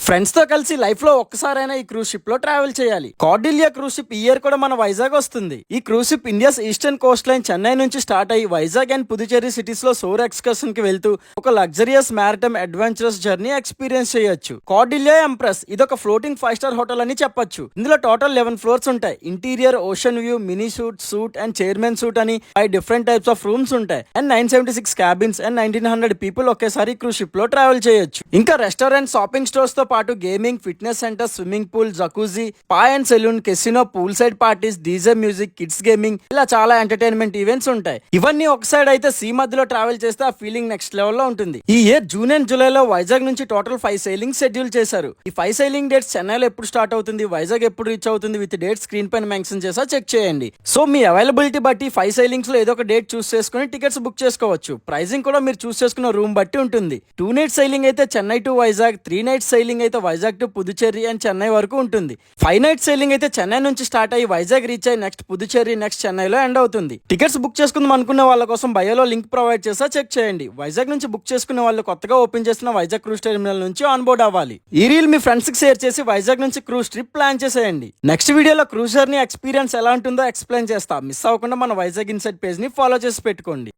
Friends తో కలిసి life లో ఒక్కసారైనా ఈ క్రూజ్ షిప్ లో ట్రావెల్ చేయాలి. కార్డిలియా క్రూజ్ షిప్ ఈ ఇయర్ కూడా మన వైజాగ్ వస్తుంది. ఈ cruise ship India's eastern Coast line Chennai నుంచి స్టార్ట్ అయ్యి వైజాగ్ అండ్ పుదుచేరి సిటీస్ లో సోర్ ఎక్స్కర్షన్ కి వెళ్తూ ఒక luxurious maritime adventurous journey experience చేయొచ్చు. కార్డిలియా ఎంప్రెస్ ఇదొక ఫ్లోటింగ్ 5-స్టార్ హోటల్ అని చెప్పొచ్చు. ఇందులో టోటల్ 11 ఫ్లోర్స్ ఉంటాయి. Interior, ocean view, mini suit and chairman suit అని 5 డిఫరెంట్ టైప్స్ ఆఫ్ రూమ్స్ ఉంటాయి. అండ్ 976 క్యాబిన్స్ అండ్ 1900 పీపుల్ ఒకేసారి క్రూజ్ షిప్ లో ట్రావెల్ చేయొచ్చు. ఇంకా రెస్టారెంట్, షాపింగ్ స్టోర్స్ తో పాటు gaming, fitness centre, swimming pool, jacuzzi, spa and salon, casino, pool side parties, DJ music, kids gaming ఇలా చాలా entertainment events ఉంటాయి. ఇవన్నీ ఒక సైడ్ అయితే సీ మధ్యలో ట్రావెల్ చేస్తే ఆ ఫీలింగ్ నెక్స్ట్ లెవెల్ లో ఉంటుంది. ఈ ఇయర్ జూన్ అండ్ జూలైలో వైజాగ్ నుంచి టోటల్ 5 సైలింగ్ షెడ్యూల్ చేశారు. ఈ 5 సైలింగ్ డేట్స్ చెన్నైలో ఎప్పుడు స్టార్ట్ అవుతుంది, వైజాగ్ ఎప్పుడు రీచ్ అవుతుంది విత్ డేట్ స్క్రీన్ పైన మెన్షన్ చేసా చెక్ చేయండి. సో మీ అవైలబిలిటీ బట్టి 5 సైలింగ్స్ లో ఏదో ఒక డేట్ చూస్ చేసుకుని టికెట్స్ బుక్ చేసుకోవచ్చు. ప్రైసింగ్ కూడా మీరు చూస్ చేసుకున్న రూమ్ బట్టి ఉంటుంది. 2 నైట్స్ సైలింగ్ అయితే Chennai to Vizag, 3 nights sailing అయితే వైజాగ్ టు పుదుచేరి అండ్ చెన్నై వరకు ఉంటుంది. 5 నైట్స్ సైలింగ్ అయితే చెన్నై నుంచి స్టార్ట్ అయ్యి వైజాగ్ రీచ్ అయ్యి నెక్స్ట్ పుదుచేరి, నెక్స్ట్ చెన్నైలో ఎండ్ అవుతుంది. టికెట్స్ బుక్ చేసుకుందాం అనుకున్న వాళ్ళ కోసం బయోలో లింక్ ప్రొవైడ్ చేసా చెక్ చేయండి. వైజాగ్ నుంచి బుక్ చేసుకున్న వాళ్ళు కొత్తగా ఓపెన్ చేసిన వైజాగ్ క్రూజ్ టెర్మినల్ నుంచి ఆన్ బోర్డ్ అవ్వాలి. ఈ రీల్ మీ ఫ్రెండ్స్ కి షేర్ చేసి వైజాగ్ నుంచి క్రూజ్ ట్రిప్ ప్లాన్ చేసేయండి. నెక్స్ట్ వీడియోలో క్రూజ్ జర్నీ ఎక్స్పీరియన్స్ ఎలా ఉంటుందో ఎక్స్ప్లెయిన్ చేస్తా. మిస్ అవ్వకుండా మన వైజాగ్ ఇన్సైట్ పేజ్ ని ఫాలో చేసి పెట్టుకోండి.